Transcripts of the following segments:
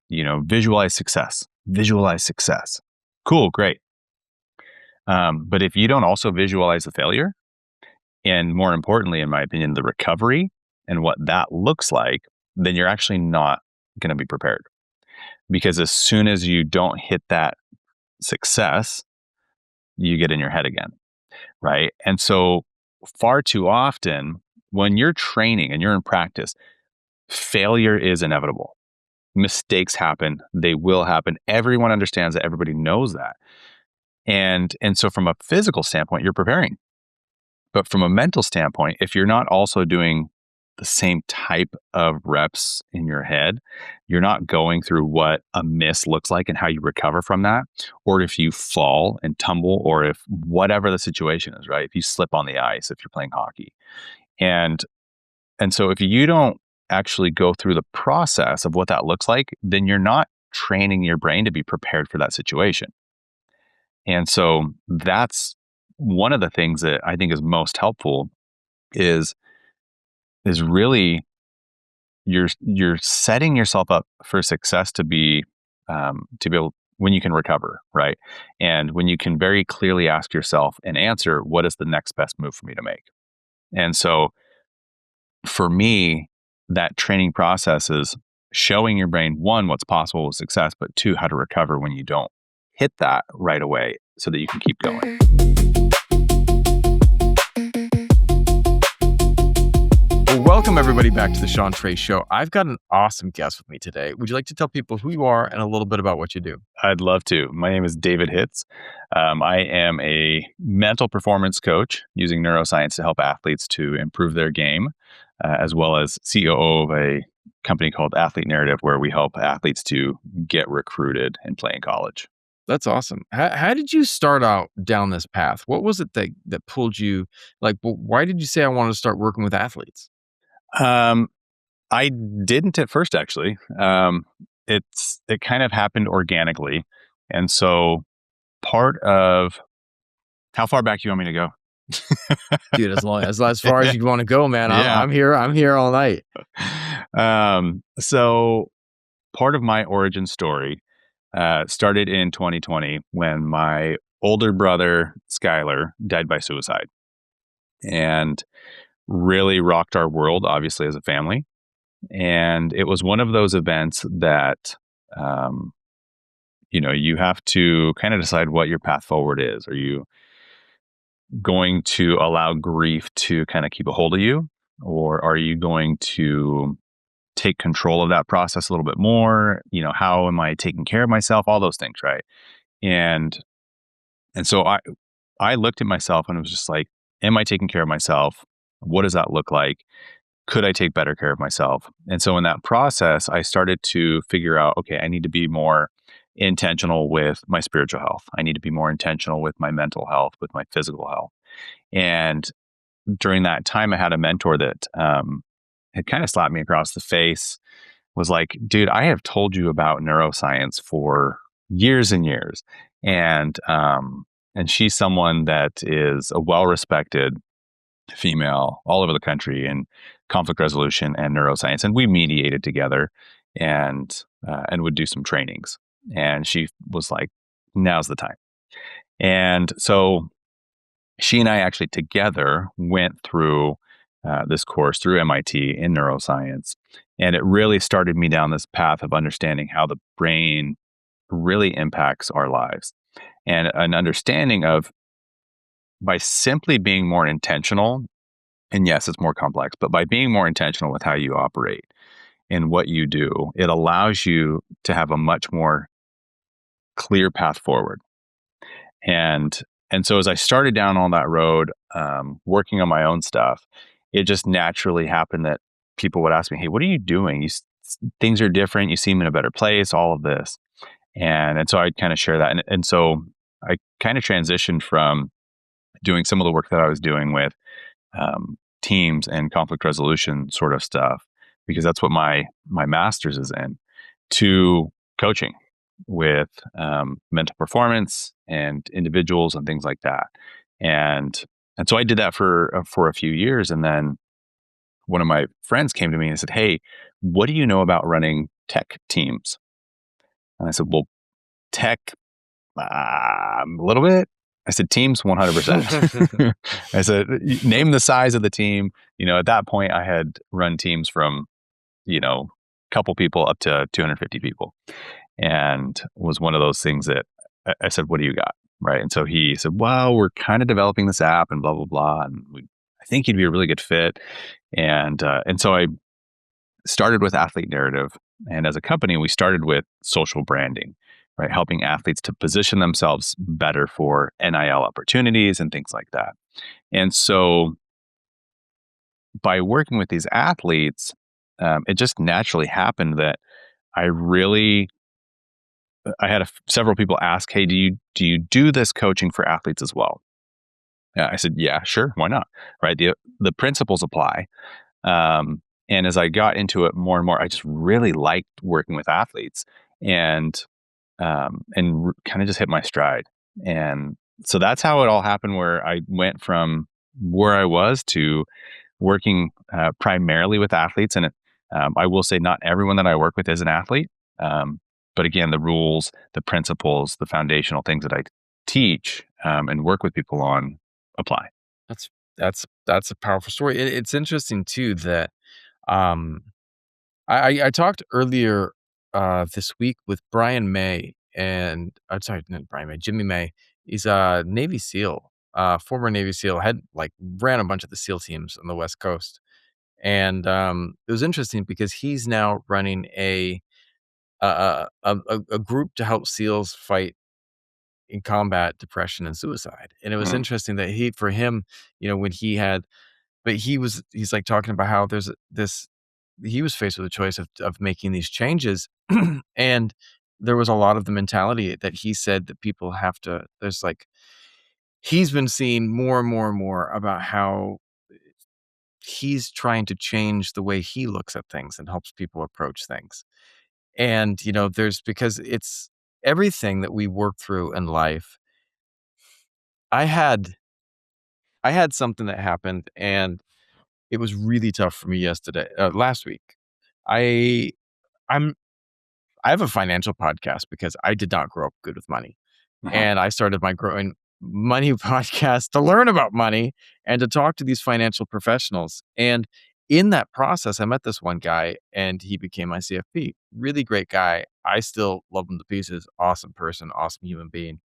visualize success, visualize success. Cool, great. But if you don't also visualize the failure, and more importantly, in my opinion, the recovery and what that looks like, then you're actually not going to be prepared. Because as soon as you don't hit that success, you get in your head again, right? And so far too often, when you're training and you're in practice, failure is inevitable. Mistakes happen. They will happen. Everyone understands that. Everybody knows that. And so from a physical standpoint, you're preparing. But from a mental standpoint, if you're not also doing the same type of reps in your head, you're not going through what a miss looks like and how you recover from that, or if you fall and tumble, or if whatever the situation is, right? If you slip on the ice, if you're playing hockey. And so if you don't actually go through the process of what that looks like, then you're not training your brain to be prepared for that situation. And so that's one of the things that I think is most helpful is really you're setting yourself up for success to be able when you can recover, right? And when you can very clearly ask yourself and answer, what is the next best move for me to make? And so for me, that training process is showing your brain, one, what's possible with success, but two, how to recover when you don't hit that right away so that you can keep going. Well, welcome everybody back to the Sean Trey Show. I've got an awesome guest with me today. Would you like to tell people who you are and a little bit about what you do? I'd love to. My name is David Hitz. I am a mental performance coach using neuroscience to help athletes to improve their game, as well as COO of a company called Athlete Narrative, where we help athletes to get recruited and play in college. That's awesome. How did you start out down this path? What was it that pulled you? Why did you say I wanted to start working with athletes? I didn't at first, actually. It kind of happened organically. And so part of how far back you want me to go? Dude, as far as you want to go, man. Yeah. I'm here all night. So part of my origin story started in 2020 when my older brother, Skylar, died by suicide and really rocked our world, obviously, as a family. And it was one of those events that, you have to kind of decide what your path forward is. Are you going to allow grief to kind of keep a hold of you? Or are you going to take control of that process a little bit more? How am I taking care of myself? All those things, right? And so I looked at myself and it was just like, am I taking care of myself? What does that look like? Could I take better care of myself? And so in that process, I started to figure out, okay, I need to be more intentional with my spiritual health. I need to be more intentional with my mental health, with my physical health. And during that time, I had a mentor that had kind of slapped me across the face, was like, dude, I have told you about neuroscience for years and years. And she's someone that is a well-respected female all over the country in conflict resolution and neuroscience. And we mediated together and would do some trainings. And she was like, now's the time. And so she and I actually together went through this course through MIT in neuroscience. And it really started me down this path of understanding how the brain really impacts our lives and an understanding of by simply being more intentional. And yes, it's more complex, but by being more intentional with how you operate and what you do, it allows you to have a much more clear path forward. And so as I started down on that road, working on my own stuff, it just naturally happened that people would ask me, hey, what are you doing? Things are different. You seem in a better place, all of this. And so I'd kind of share that. And so I kind of transitioned from doing some of the work that I was doing with teams and conflict resolution sort of stuff, because that's what my master's is in, to coaching with mental performance and individuals and things like that. And so I did that for a few years. And then one of my friends came to me and said, hey, what do you know about running tech teams? And I said, well, tech, a little bit. I said, teams, 100%. I said, name the size of the team. At that point, I had run teams from, couple people up to 250 people, and was one of those things that I said, what do you got? Right. And so he said, well, we're kind of developing this app and blah, blah, blah. And I think you'd be a really good fit. And so I started with Athlete Narrative. And as a company, we started with social branding, right? Helping athletes to position themselves better for NIL opportunities and things like that. And so by working with these athletes, it just naturally happened that I had several people ask, "Hey, do you do this coaching for athletes as well?" I said, "Yeah, sure, why not?" Right? The principles apply. Um, and as I got into it more and more, I just really liked working with athletes, and kind of just hit my stride. And so that's how it all happened. Where I went from where I was to working primarily with athletes. And I will say, not everyone that I work with is an athlete. But again, the rules, the principles, the foundational things that I teach and work with people on apply. That's that's a powerful story. It's interesting too that um, I talked earlier this week with Brian May, and I'm sorry, not Brian May, Jimmy May. He's a Navy SEAL, former Navy SEAL, had like ran a bunch of the SEAL teams on the West Coast, and it was interesting because he's now running a group to help SEALs fight in combat depression and suicide. And it was Mm. interesting that for him, when he had, but he's like talking about how there's this, he was faced with a choice of making these changes. And there was a lot of the mentality that he said that people have to, there's like, he's been seeing more and more and more about how he's trying to change the way he looks at things and helps people approach things. And, there's, because it's everything that we work through in life. I had I had something that happened, and it was really tough for me last week. I I'm I have a financial podcast because I did not grow up good with money. Mhm. And I started my Growing Money podcast to learn about money and to talk to these financial professionals. And in that process, I met this one guy and he became my CFP. Really great guy. I still love him to pieces. Awesome person, awesome human being.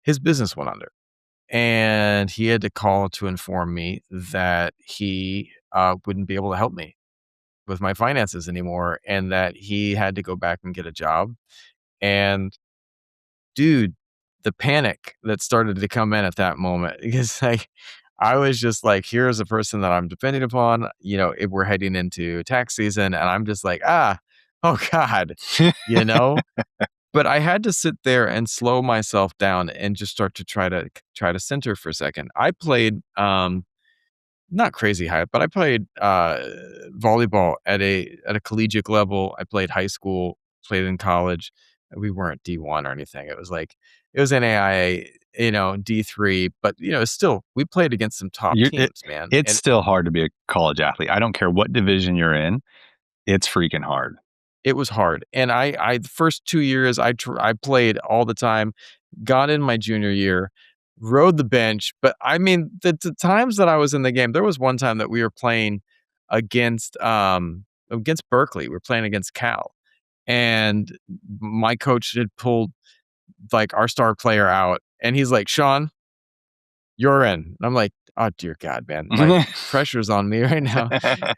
His business went under, and he had to call to inform me that he wouldn't be able to help me with my finances anymore and that he had to go back and get a job. And dude, the panic that started to come in at that moment, because like I was just like, here's a person that I'm depending upon. If we're heading into tax season, and I'm just like, oh God, you know. But I had to sit there and slow myself down and just start to try to center for a second. I played not crazy high, but I played volleyball at a collegiate level. I played high school, played in college. We weren't D1 or anything. It was NAIA, D3, but still we played against some top You it teams, man. it's And still hard to be a college athlete. I don't care what division you're in. It's freaking hard. it was hard. And the first 2 years I played all the time, got in my junior year, rode the bench, but I mean, the times that I was in the game, there was one time that we were playing against Berkeley. We were playing against Cal, and my coach had pulled, like, our star player out, and he's like, "Sean, you're in." And I'm like, "Oh, dear God, man, like, pressure's on me right now."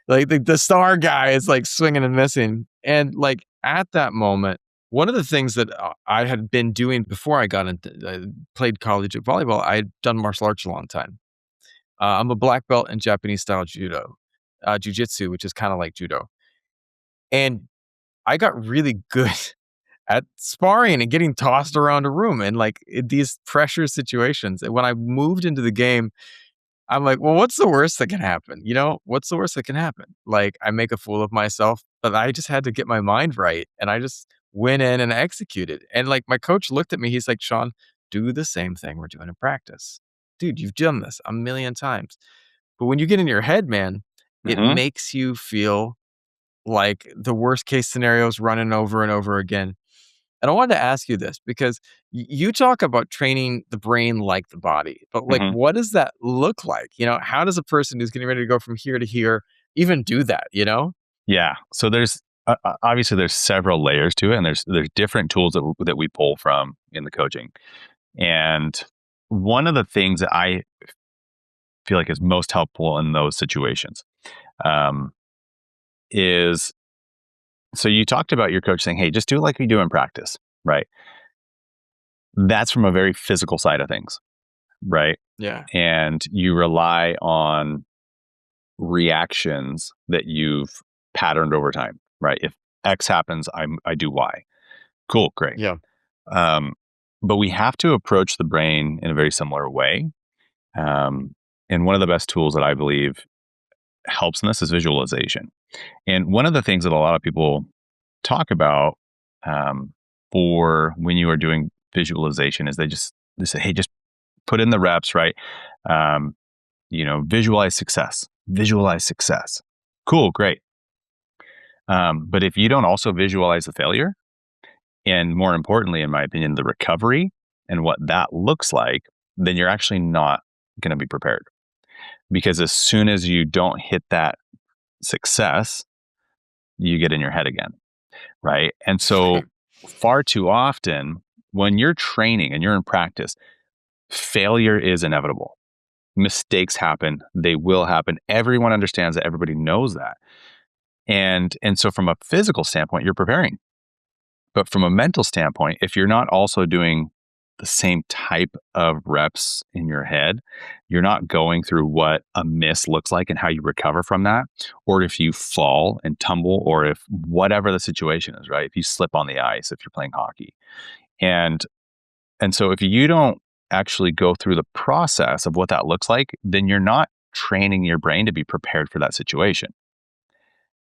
Like, the star guy is, like, swinging and missing, and, like, at that moment, one of the things that, I had been doing before I got into played collegiate volleyball, I had done martial arts a long time. I'm a black belt in Japanese style jujitsu, which is kinda like judo, and I got really good at sparring and getting tossed around a room and, like, in these pressure situations. And when I moved into the game, I'm like, "Well, what's the worst that can happen?" What's the worst that can happen? Like, I make a fool of myself, but I just had to get my mind right, and I just went in and executed. And, like, my coach looked at me, he's like, "Sean, do the same thing we're doing in practice. Dude, you've done this a million times." But when you get in your head, man, it Mhm. makes you feel like the worst case scenarios running over and over again. And I wanted to ask you this because you talk about training the brain like the body, but like, Mhm. what does that look like? How does a person who's getting ready to go from here to here even do that? Yeah. So there's obviously there's several layers to it, and there's different tools that we pull from in the coaching. And one of the things that I feel like is most helpful in those situations um, is so you talked about your coach saying, "Hey, just do it like you do in practice," right? That's from a very physical side of things, right? Yeah. And you rely on reactions that you've patterned over time, right? If X happens, I do Y. Cool, great. Yeah. Um, but we have to approach the brain in a very similar way. Um, and one of the best tools that I believe helps in this is visualization. And one of the things that a lot of people talk about for when you are doing visualization is they say, hey, just put in the reps, right? Um, visualize success. Visualize success. Cool, great. But if you don't also visualize the failure, and more importantly, in my opinion, the recovery and what that looks like, then you're actually not going to be prepared. Because as soon as you don't hit that success, you get in your head again. Right. And so, far too often, when you're training and you're in practice, failure is inevitable. Mistakes happen. They will happen. Everyone understands that. Everybody knows that. And so, from a physical standpoint, you're preparing. But from a mental standpoint, if you're not also doing the same type of reps in your head, you're not going through what a miss looks like and how you recover from that, or if you fall and tumble, or if whatever the situation is, right? If you slip on the ice, if you're playing hockey. And and so if you don't actually go through the process of what that looks like, then you're not training your brain to be prepared for that situation.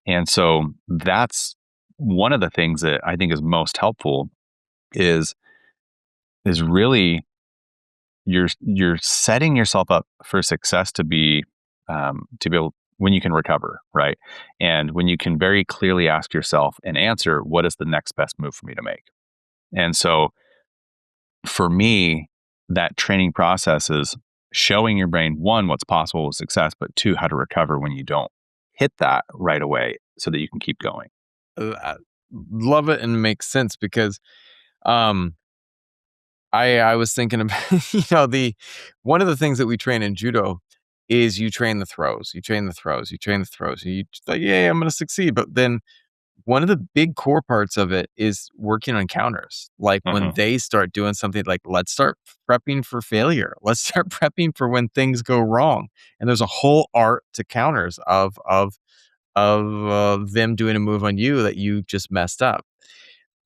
And so that's one of the things that I think is most helpful is really you're setting yourself up for success to be able when you can recover, right? And when you can very clearly ask yourself and answer, what is the next best move for me to make? And so for me, that training process is showing your brain, one, what's possible with success, but two, how to recover when you don't hit that right away so that you can keep going. I love it and makes sense because um I was thinking about the one of the things that we train in judo is you train the throws. You train the throws. You train the throws. You like, yeah, I'm gonna succeed. But then one of the big core parts of it is working on counters. Like when Hmm. they start doing something like, let's start prepping for failure. Let's start prepping for when things go wrong. And there's a whole art to counters of them doing a move on you that you just messed up.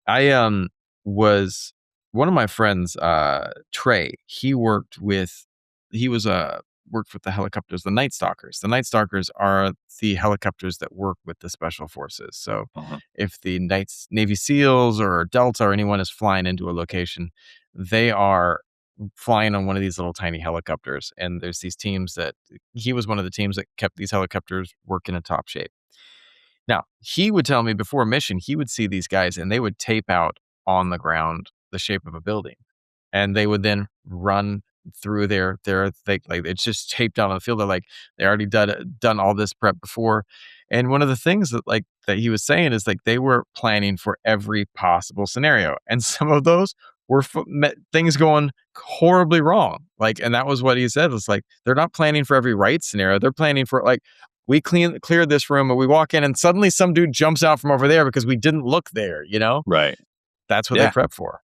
I was one of my friends, Trey, he was worked with the helicopters, the Night Stalkers. The Night Stalkers are the helicopters that work with the special forces. So Hmm. if the Navy SEALs or Delta or anyone is flying into a location, they are flying on one of these little tiny helicopters. And there's these teams that he was one of the teams that kept these helicopters working in top shape. Now, he would tell me before a mission, he would see these guys and they would tape out on the ground the shape of a building. And they would then run through their thing, like it's just taped out on the field. They're like, they already done all this prep before. And one of the things that he was saying is like they were planning for every possible scenario. And some of those were things going horribly wrong. Like, and that was what he said. It's like they're not planning for every right scenario. They're planning for like we cleared this room and we walk in and suddenly some dude jumps out from over there because we didn't look there. Right. That's what they Yeah. prep for.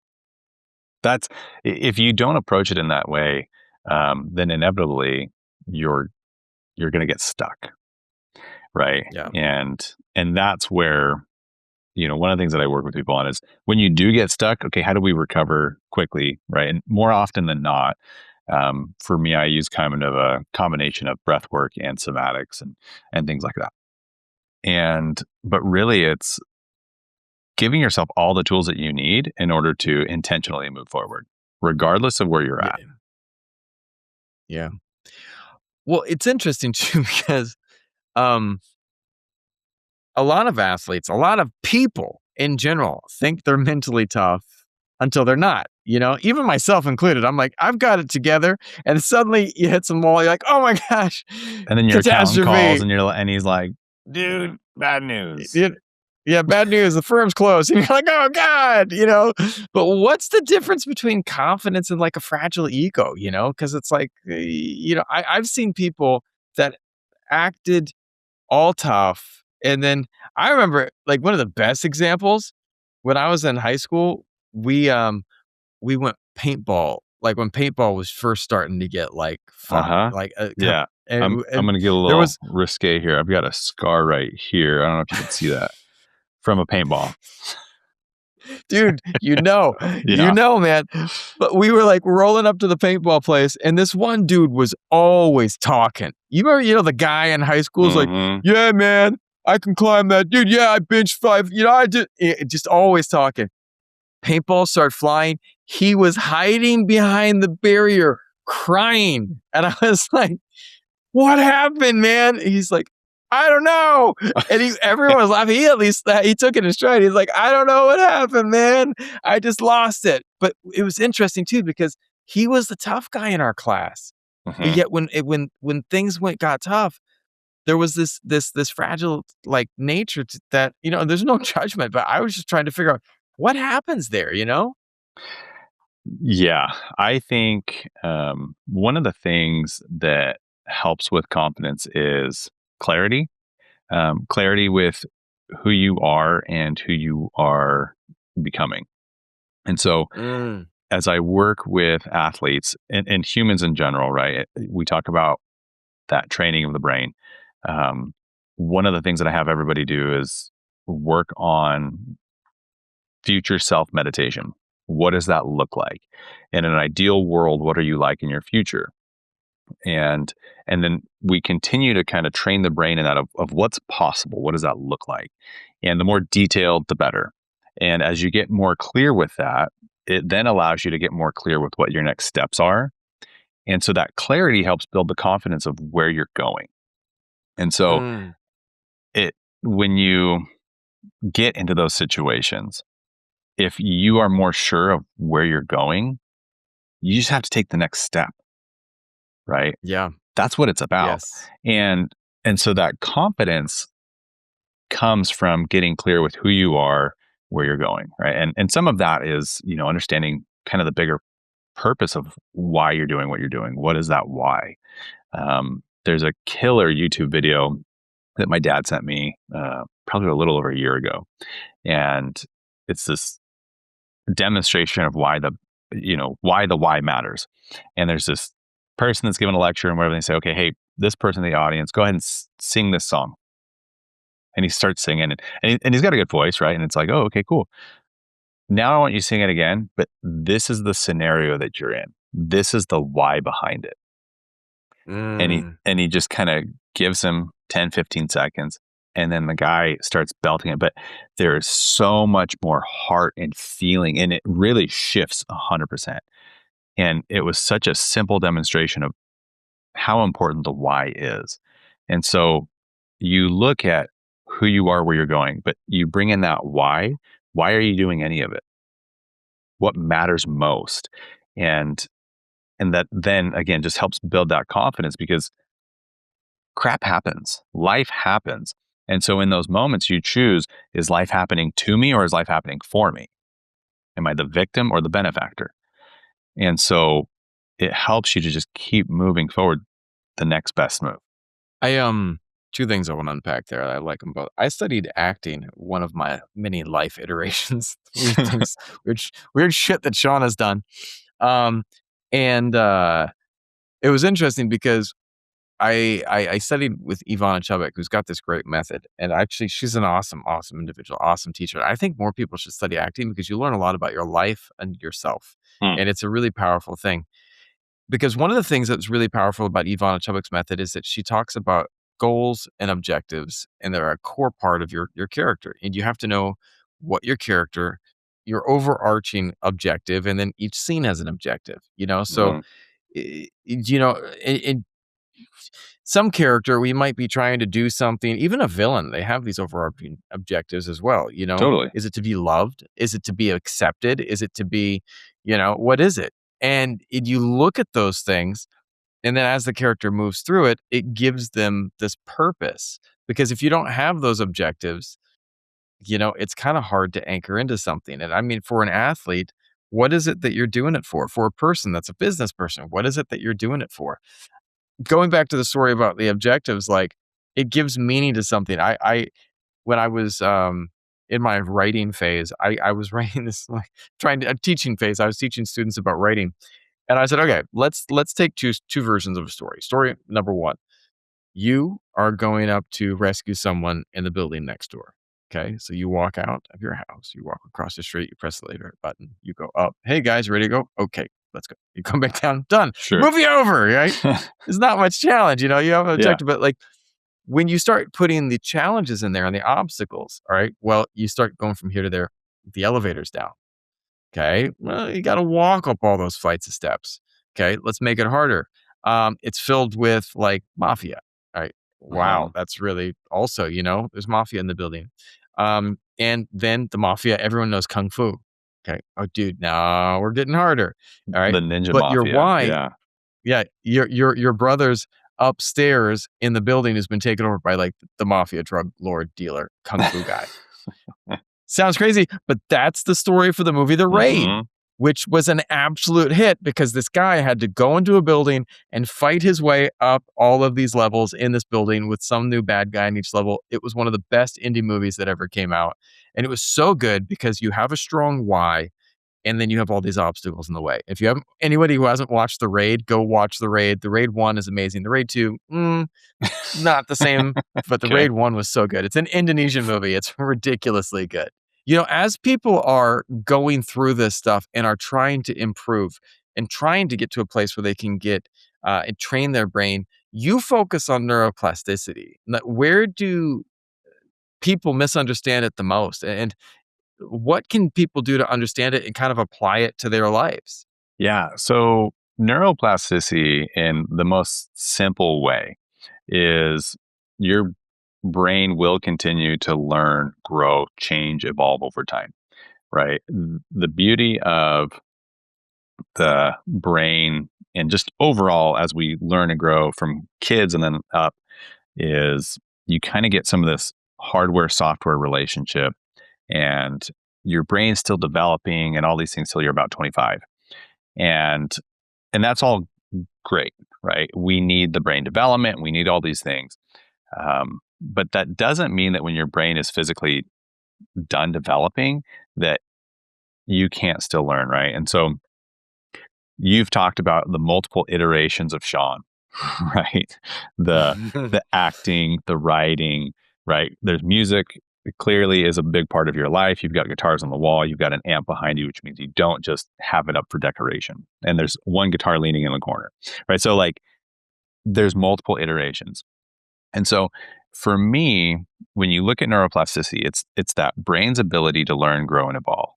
That's if you don't approach it in that way, then inevitably you're going to get stuck, right? Yeah. And that's where one of the things that I work with people on is when you do get stuck. Okay, how do we recover quickly, right? And more often than not, for me, I use kind of a combination of breath work and somatics and things like that. And but really, it's giving yourself all the tools that you need in order to intentionally move forward, regardless of where you're Yeah. at. Yeah. Well, it's interesting too because um a lot of athletes, a lot of people in general think they're mentally tough until they're not, even myself included. I'm like, I've got it together. And suddenly you hit some wall. You're like, oh my gosh, And then your accountant calls catastrophe. and he's like, dude, bad news. Y- Yeah, bad news. The firm's closed. And you're like, oh God, But what's the difference between confidence and like a fragile ego, Because it's like, I've seen people that acted all tough. And then I remember like one of the best examples when I was in high school, we went paintball, like when paintball was first starting to get like fun, Uh-huh. like Yeah. I'm and gonna get a there little was, risque here. I've got a scar right here. I don't know if you can see that from a paintball. dude, Yeah. man. But we were like rolling up to the paintball place, and this one dude was always talking. You remember, the guy in high school is like, Mhm. yeah, man, I can climb that. Dude, yeah, I benched 5. I did just always talking. Paintballs start flying. He was hiding behind the barrier, crying. And I was like, what happened, man? He's like, I don't know. And everyone was laughing. He at least he took it in stride. He's like, I don't know what happened, man. I just lost it. But it was interesting too, because he was the tough guy in our class. And Mhm. yet when things got tough, there was this fragile like nature that, there's no judgment, but I was just trying to figure out what happens there, Yeah. I think one of the things that helps with confidence is clarity. Clarity with who you are and who you are becoming. And so Mm, as I work with athletes and humans in general, right? We talk about that training of the brain. Um, One of the things that I have everybody do is work on future self meditation. What does that look like? In an ideal world, what are you like in your future? And then we continue to kind of train the brain in that of what's possible. What does that look like? And the more detailed, the better. And as you get more clear with that, it then allows you to get more clear with what your next steps are. And so that clarity helps build the confidence of where you're going. And so mm, it when you get into those situations, if you are more sure of where you're going, you just have to take the next step, right? yeah, That's what it's about. yes. And so that confidence comes from getting clear with who you are, where you're going, right? And some of that is, understanding kind of the bigger purpose of why you're doing what you're doing. What is that why? There's a killer YouTube video that my dad sent me probably a little over a year ago, and it's this demonstration of why the why matters. And there's this person that's giving a lecture and whatever, they say, okay, hey, this person in the audience, go ahead and sing this song. And he starts singing it, and he's got a good voice, right? And it's like, oh, okay, cool. Now I want you to sing it again, but this is the scenario that you're in. This is the why behind it. Mm, And he just kind of gives him 10, 15 seconds. And then the guy starts belting it. But there is so much more heart and feeling, and it really shifts 100%. And it was such a simple demonstration of how important the why is. And so you look at who you are, where you're going, but you bring in that why. Why are you doing any of it? What matters most? And that then again just helps build that confidence, because crap happens. Life happens. And so in those moments you choose, is life happening to me or is life happening for me? Am I the victim or the benefactor? And so it helps you to just keep moving forward, the next best move. I two things I want to unpack there. I like them both. I studied acting, one of my many life iterations, weird things, weird shit that Sean has done. Um, and it was interesting because I studied with Ivana Chubbuck, who's got this great method. And actually, she's an awesome, awesome individual, awesome teacher. I think more people should study acting because you learn a lot about your life and yourself. Hmm. And it's a really powerful thing. Because one of the things that's really powerful about Ivana Chubbuck's method is that she talks about goals and objectives, and they're a core part of your character. And you have to know what your overarching objective, and then each scene has an objective. So, Mhm. and some character, we might be trying to do something, even a villain, they have these overarching objectives as well. Totally. Is it to be loved? Is it to be accepted? Is it to be, what is it? And you look at those things, and then as the character moves through it, it gives them this purpose. Because if you don't have those objectives, it's kind of hard to anchor into something. And I mean, for an athlete, what is it that you're doing it for? For a person that's a business person, what is it that you're doing it for? Going back to the story about the objectives, like, it gives meaning to something. I when I was in my writing phase, I was writing this, like, trying to a teaching phase. I was teaching students about writing, and I said, okay, let's take two versions of a story. Story number one: you are going up to rescue someone in the building next door. Okay, so you walk out of your house, you walk across the street, you press the elevator button, you go up. Hey guys, ready to go? Okay, let's go. You come back down, done. Sure. Movie over, right? There's not much challenge, you have an Yeah. objective, but like when you start putting the challenges in there and the obstacles, all right, well, you start going from here to there. The elevator's down. Okay. Well, you got to walk up all those flights of steps. Okay. Let's make it harder. It's filled with like mafia. All right. Uh-huh. Wow. That's really also, there's mafia in the building. And then the mafia, everyone knows Kung Fu. Okay. Oh, dude, now we're getting harder. All right. The ninja But your mafia. why, Yeah. yeah, your brother's upstairs in the building has been taken over by like the mafia drug lord dealer, Kung Fu guy. Sounds crazy, but that's the story for the movie The Raid, Mhm. which was an absolute hit because this guy had to go into a building and fight his way up all of these levels in this building with some new bad guy in each level. It was one of the best indie movies that ever came out. And it was so good because you have a strong why, and then you have all these obstacles in the way. If you have anybody who hasn't watched The Raid, go watch The Raid. The Raid 1 is amazing. The Raid 2, not the same, but the Okay. Raid 1 was so good. It's an Indonesian movie. It's ridiculously good. As people are going through this stuff and are trying to improve and trying to get to a place where they can get and train their brain, you focus on neuroplasticity. Where do people misunderstand it the most? And what can people do to understand it and kind of apply it to their lives? Yeah. So neuroplasticity in the most simple way is your brain will continue to learn, grow, change, evolve over time, right? The beauty of the brain and just overall as we learn and grow from kids and then up is you kind of get some of this hardware software relationship, and your brain's still developing and all these things till you're about 25. And that's all great, right? We need the brain development, we need all these things. But that doesn't mean that when your brain is physically done developing that you can't still learn, right? And so you've talked about the multiple iterations of Sean, right? The acting, the writing, right? There's music. It clearly is a big part of your life. You've got guitars on the wall. You've got an amp behind you, which means you don't just have it up for decoration. And there's one guitar leaning in the corner, right? So like there's multiple iterations. And so for me, when you look at neuroplasticity, it's that brain's ability to learn, grow, and evolve.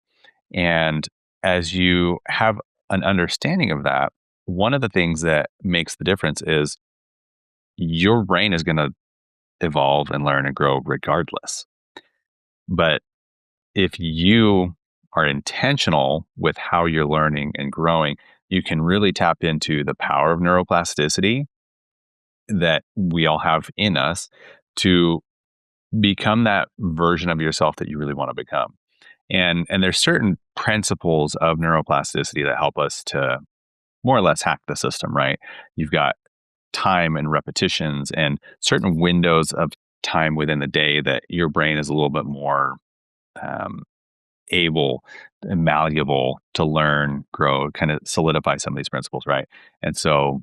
And as you have an understanding of that, one of the things that makes the difference is your brain is going to evolve and learn and grow regardless. But if you are intentional with how you're learning and growing, you can really tap into the power of neuroplasticity that we all have in us to become that version of yourself that you really want to become. And there's certain principles of neuroplasticity that help us to more or less hack the system, right? You've got time and repetitions and certain windows of time within the day that your brain is a little bit more um, able and malleable to learn, grow, kind of solidify some of these principles, right? And so,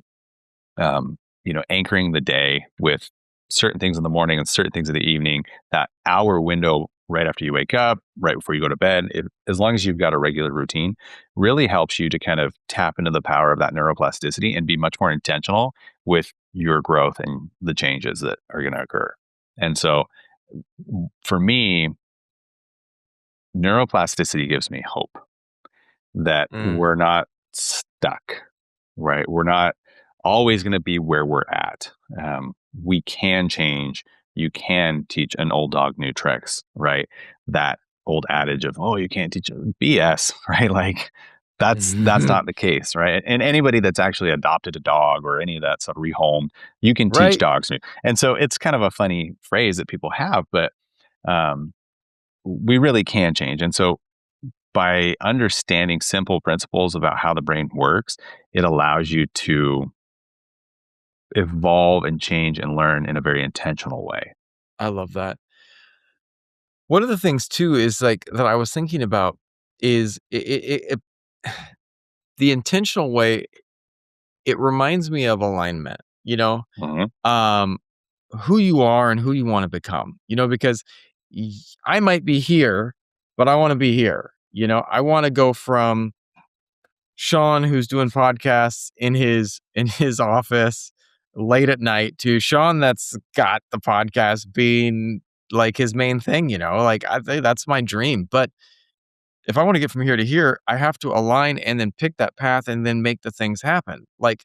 anchoring the day with certain things in the morning and certain things in the evening, that hour window right after you wake up, right before you go to bed, as long as you've got a regular routine, really helps you to kind of tap into the power of that neuroplasticity and be much more intentional with your growth and the changes that are going to occur. And so for me, neuroplasticity gives me hope that Mm. we're not stuck, right? We're not always going to be where we're at. We can change. You can teach an old dog new tricks, right? That old adage of, oh, you can't teach BS, right? Like that's not the case, right? And anybody that's actually adopted a dog or any of that stuff, rehomed, you can teach Right. dogs new. And so it's kind of a funny phrase that people have, but um, we really can change. And so by understanding simple principles about how the brain works, it allows you to evolve and change and learn in a very intentional way. I love that. One of the things too is like that I was thinking about is the intentional way. It reminds me of alignment, Mhm. um, who you are and who you want to become, because y- I might be here, but I want to be here. I want to go from Sean, who's doing podcasts in his office late at night, to Sean that's got the podcast being like his main thing. Like I think that's my dream. But if I want to get from here to here, I have to align and then pick that path and then make the things happen. Like,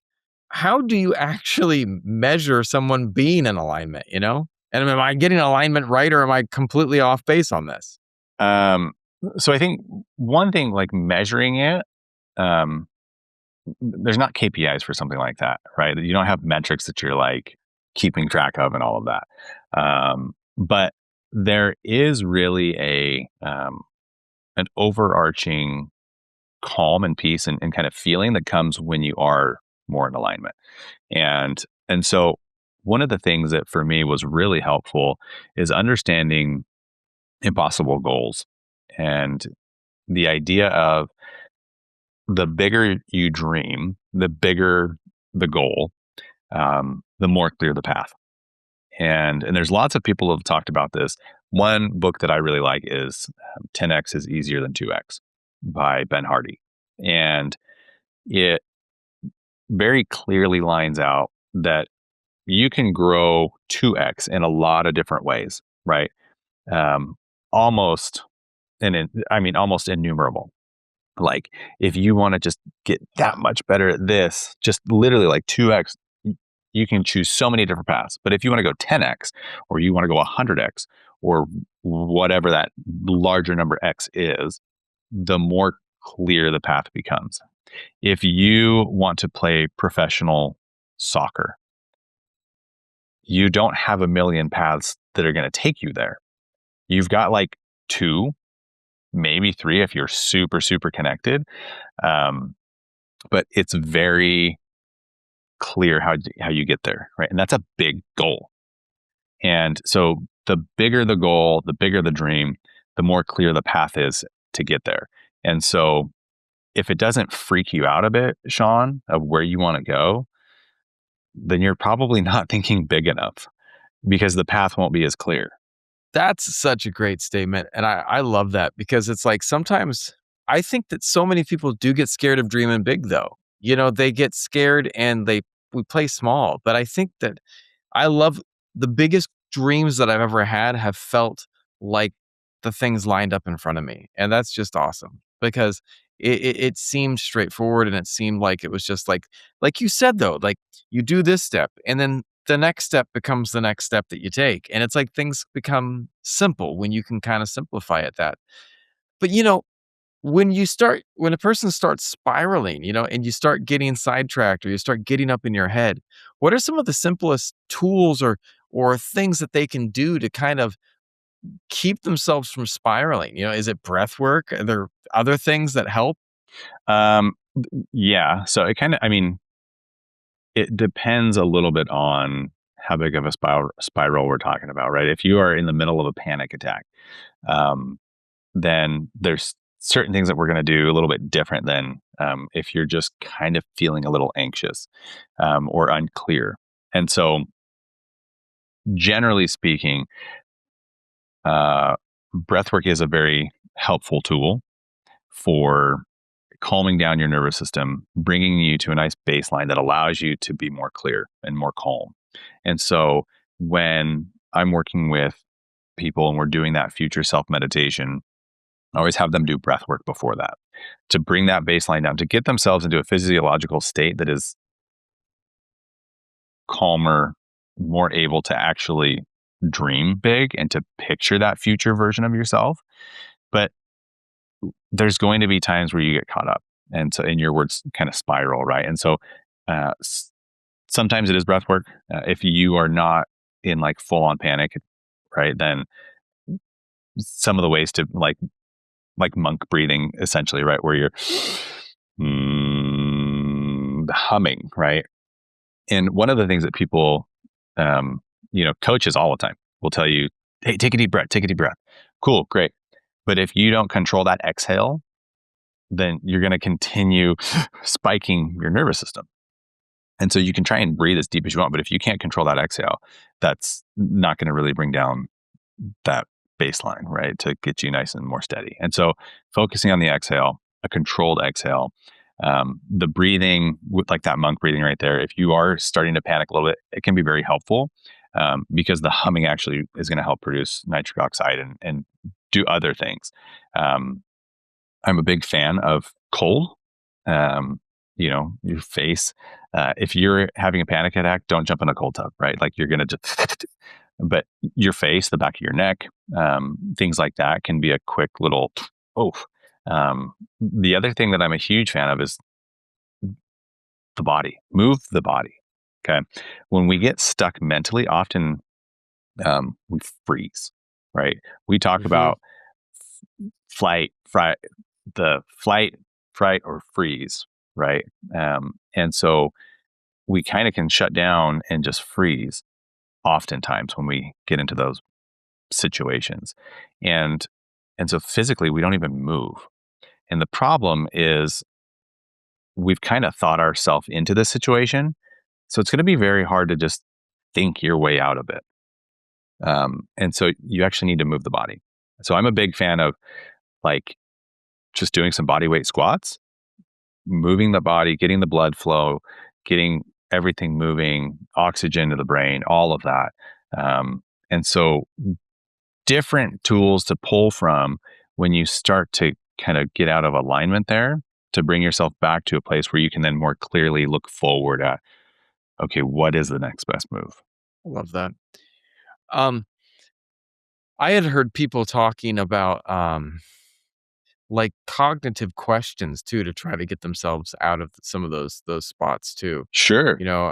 how do you actually measure someone being in alignment? And am I getting alignment right, or am I completely off base on this? Um, so I think one thing, like measuring it, um, there's not KPIs for something like that, right? You don't have metrics that you're like keeping track of and all of that. But there is really an overarching calm and peace and kind of feeling that comes when you are more in alignment. And so one of the things that for me was really helpful is understanding impossible goals, and the idea of the bigger you dream, the bigger the goal, the more clear the path. And there's lots of people who have talked about this. One book that I really like is 10x is easier than 2x by Ben Hardy. And it very clearly lines out that you can grow 2x in a lot of different ways, right? Um, almost, almost innumerable. Like if you want to just get that much better at this, just literally like 2x, you can choose so many different paths. But if you want to go 10x, or you want to go 100x, or whatever that larger number x is, the more clear the path becomes. If you want to play professional soccer, you don't have a million paths that are going to take you there. You've got like two, maybe three if you're super, super connected. But it's very clear how you get there, right? And that's a big goal. And so the bigger the goal, the bigger the dream, the more clear the path is to get there. And so if it doesn't freak you out a bit, Sean, of where you want to go, then you're probably not thinking big enough, because the path won't be as clear. That's such a great statement. And I love that, because it's like sometimes I think that so many people do get scared of dreaming big, though. They get scared and we play small. But I think that I love the biggest dreams that I've ever had have felt like the things lined up in front of me. And that's just awesome, because it seemed straightforward, and it seemed like it was just like you said, though, like you do this step and then the next step becomes the next step that you take. And it's like things become simple when you can kind of simplify it that. But when a person starts spiraling, and you start getting sidetracked, or you start getting up in your head, what are some of the simplest tools or things that they can do to kind of keep themselves from spiraling? Is it breath work? Are there other things that help? Um, yeah. So it depends a little bit on how big of a spiral we're talking about, right? If you are in the middle of a panic attack, um, then there's certain things that we're going to do a little bit different than if you're just kind of feeling a little anxious or unclear. And so, generally speaking, breathwork is a very helpful tool for calming down your nervous system, bringing you to a nice baseline that allows you to be more clear and more calm. And so, when I'm working with people and we're doing that future self meditation, I always have them do breath work before that to bring that baseline down, to get themselves into a physiological state that is calmer, more able to actually dream big and to picture that future version of yourself. But there's going to be times where you get caught up. And so, in your words, kind of spiral, right? And so, uh, sometimes it is breath work. If you are not in like full on panic, right, then some of the ways to like monk breathing, essentially, right, where you're humming, right? And one of the things that people, coaches all the time will tell you, hey, take a deep breath, take a deep breath. Cool, great. But if you don't control that exhale, then you're going to continue spiking your nervous system. And so you can try and breathe as deep as you want, but if you can't control that exhale, that's not going to really bring down that baseline, right? To get you nice and more steady. And so focusing on the exhale, a controlled exhale, the breathing with like that monk breathing right there. If you are starting to panic a little bit, it can be very helpful because the humming actually is going to help produce nitric oxide and do other things. I'm a big fan of cold. Your face. If you're having a panic attack, don't jump in a cold tub, right? Like you're going to just, but your face, the back of your neck, things like that can be a quick little, oh. The other thing that I'm a huge fan of is the body. Move the body. Okay. When we get stuck mentally, often we freeze, right? We talk Mm-hmm. about flight, fright, or freeze, right? And so we kind of can shut down and just freeze oftentimes when we get into those situations. And so physically we don't even move. And the problem is we've kind of thought ourselves into this situation. So it's going to be very hard to just think your way out of it. And so you actually need to move the body. So I'm a big fan of like just doing some body weight squats, moving the body, getting the blood flow, getting everything moving, oxygen to the brain, all of that. And so different tools to pull from when you start to kind of get out of alignment there to bring yourself back to a place where you can then more clearly look forward at, okay, what is the next best move? I love that. Um, I had heard people talking about like cognitive questions too to try to get themselves out of some of those spots too. Sure. You know,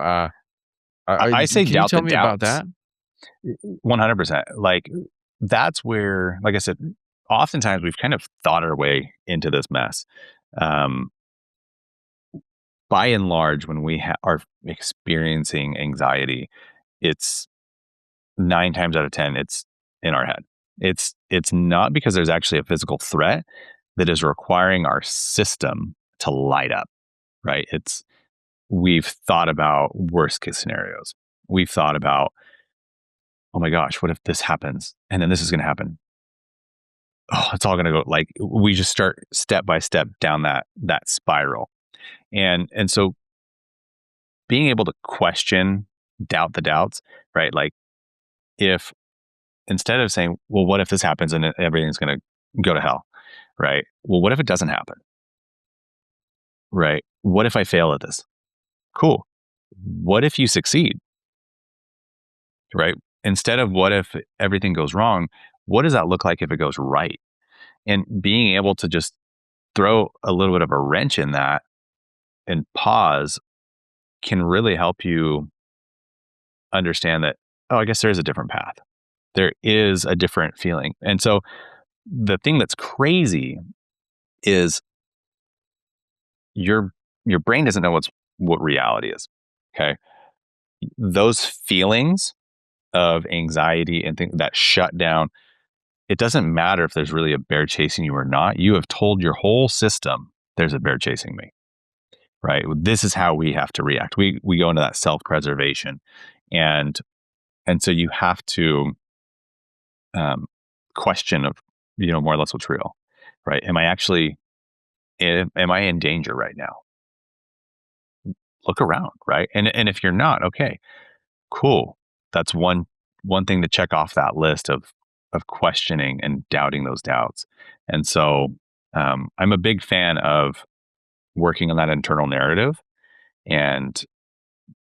I say can you doubt the tell me about doubts. that? 100%. Like that's where, like I said, oftentimes we've kind of thought our way into this mess. Um, by and large, when we are experiencing anxiety, it's 9 times out of 10, it's in our head. It's not because there's actually a physical threat that is requiring our system to light up, right? We've thought about worst case scenarios. We've thought about, oh my gosh, what if this happens? And then this is going to happen. Oh, it's all going to go like we just start step by step down that spiral. And so being able to question, doubt the doubts, right? Like if instead of saying, well, what if this happens and everything's going to go to hell, right? Well, what if it doesn't happen, right? What if I fail at this? Cool. What if you succeed, right? Instead of what if everything goes wrong, what does that look like if it goes right? And being able to just throw a little bit of a wrench in that and pause can really help you understand that, oh, I guess there is a different path. There is a different feeling. And so the thing that's crazy is your brain doesn't know what reality is. Okay. Those feelings of anxiety and things that shut down, it doesn't matter if there's really a bear chasing you or not. You have told your whole system there's a bear chasing me. Right. This is how we have to react. We go into that self-preservation. And so you have to question of, more or less what's real. Right. Am I in danger right now? Look around, right? And if you're not, okay, cool. That's one thing to check off that list of questioning and doubting those doubts. And so I'm a big fan of working on that internal narrative and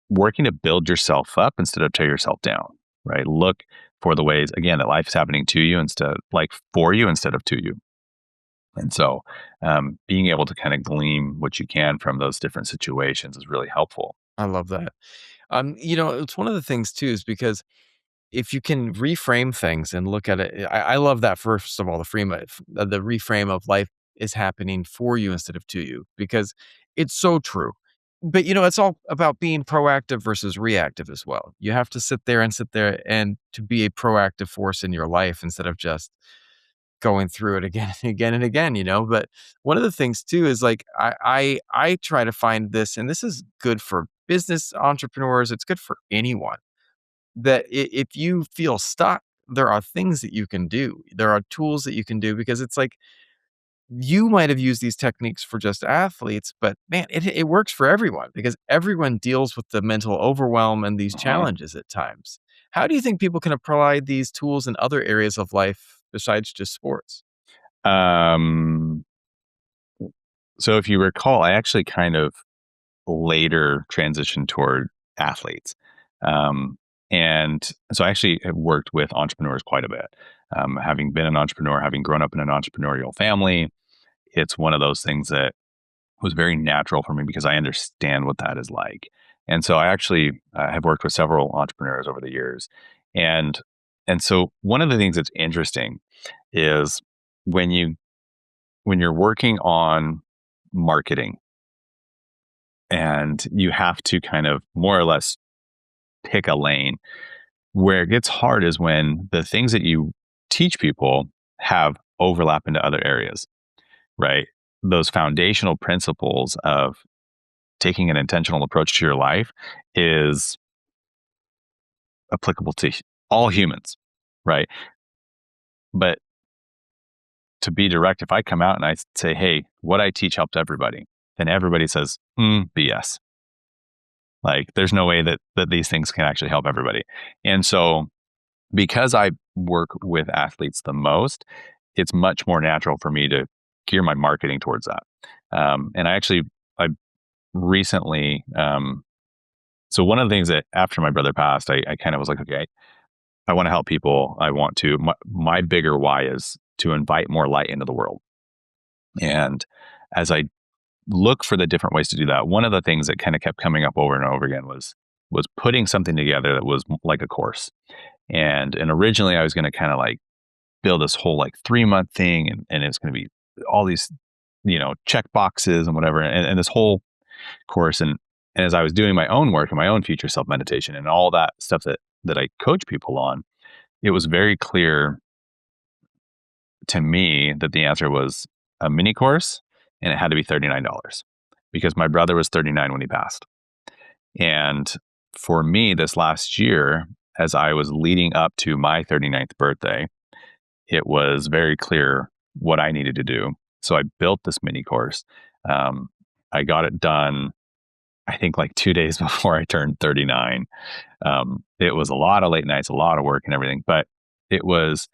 working to build yourself up instead of tear yourself down, right? Look for the ways, again, that life is happening to you instead, like for you instead of to you. And so being able to kind of glean what you can from those different situations is really helpful. I love that. It's one of the things too, is because if you can reframe things and look at it, I love that. First of all, the reframe of life is happening for you instead of to you, because it's so true. But it's all about being proactive versus reactive as well. You have to sit there and to be a proactive force in your life instead of just going through it again and again and again. But one of the things too is like I try to find this, and this is good for business entrepreneurs, it's good for anyone, that if you feel stuck, there are things that you can do. There are tools that you can do, because it's like you might have used these techniques for just athletes, but man, it works for everyone, because everyone deals with the mental overwhelm and these Mhm. challenges at times. How do you think people can apply these tools in other areas of life besides just sports? Um, so if you recall, I actually kind of later transitioned toward athletes. Um, and so I actually have worked with entrepreneurs quite a bit. Having been an entrepreneur, having grown up in an entrepreneurial family, it's one of those things that was very natural for me because I understand what that is like. And so I actually have worked with several entrepreneurs over the years. And and so one of the things that's interesting is when you're working on marketing and you have to kind of more or less pick a lane. Where it gets hard is when the things that you teach people have overlap into other areas, right? Those foundational principles of taking an intentional approach to your life is applicable to all humans, right? But to be direct, if I come out and I say, hey, what I teach helps everybody, then everybody says, BS. Like, there's no way that these things can actually help everybody. And so because I work with athletes the most, it's much more natural for me to gear my marketing towards that. And I recently, so one of the things that after my brother passed, I kind of was like, okay, I want to help people. My bigger why is to invite more light into the world. And as I look for the different ways to do that, one of the things that kind of kept coming up over and over again was putting something together that was like a course. And originally I was going to kind of like build this whole like 3-month thing, and it's going to be all these check boxes and whatever, and this whole course. And as I was doing my own work and my own future self meditation and all that stuff that I coach people on, it was very clear to me that the answer was a mini course, and it had to be $39 because my brother was 39 when he passed. And for me, this last year, as I was leading up to my 39th birthday, it was very clear what I needed to do. So I built this mini course. I got it done, I think, like 2 days before I turned 39. It was a lot of late nights, a lot of work and everything, but it was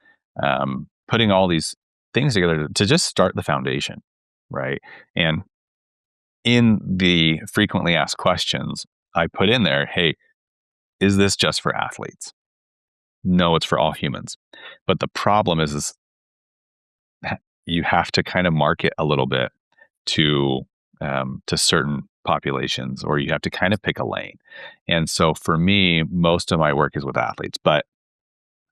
putting all these things together to just start the foundation, right? And in the frequently asked questions, I put in there, hey, is this just for athletes? No, it's for all humans. But the problem is you have to kind of market a little bit to certain populations, or you have to kind of pick a lane. And so for me, most of my work is with athletes, but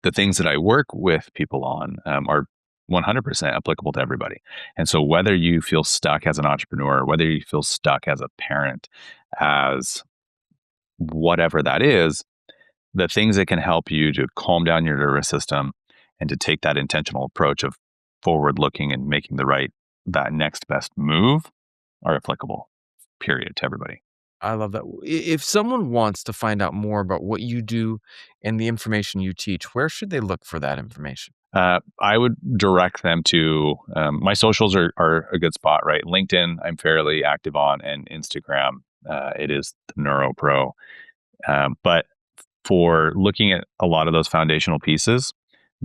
the things that I work with people on are 100% applicable to everybody. And so whether you feel stuck as an entrepreneur, whether you feel stuck as a parent, as whatever that is, the things that can help you to calm down your nervous system and to take that intentional approach of forward looking and making that next best move are applicable, period, to everybody. I love that. If someone wants to find out more about what you do and the information you teach, where should they look for that information? I would direct them to my socials are a good spot, right? LinkedIn, I'm fairly active on, and Instagram, it is the NeuroPro. But for looking at a lot of those foundational pieces,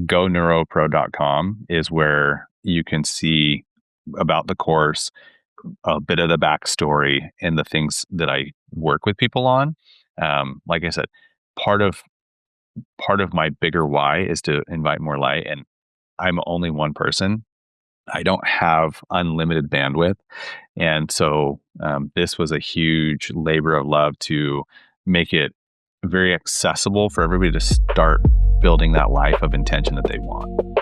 goneuropro.com is where you can see about the course, a bit of the backstory, and the things that I work with people on. Like I said, part of my bigger why is to invite more light, and I'm only one person. I don't have unlimited bandwidth. And so this was a huge labor of love to make it very accessible for everybody to start building that life of intention that they want.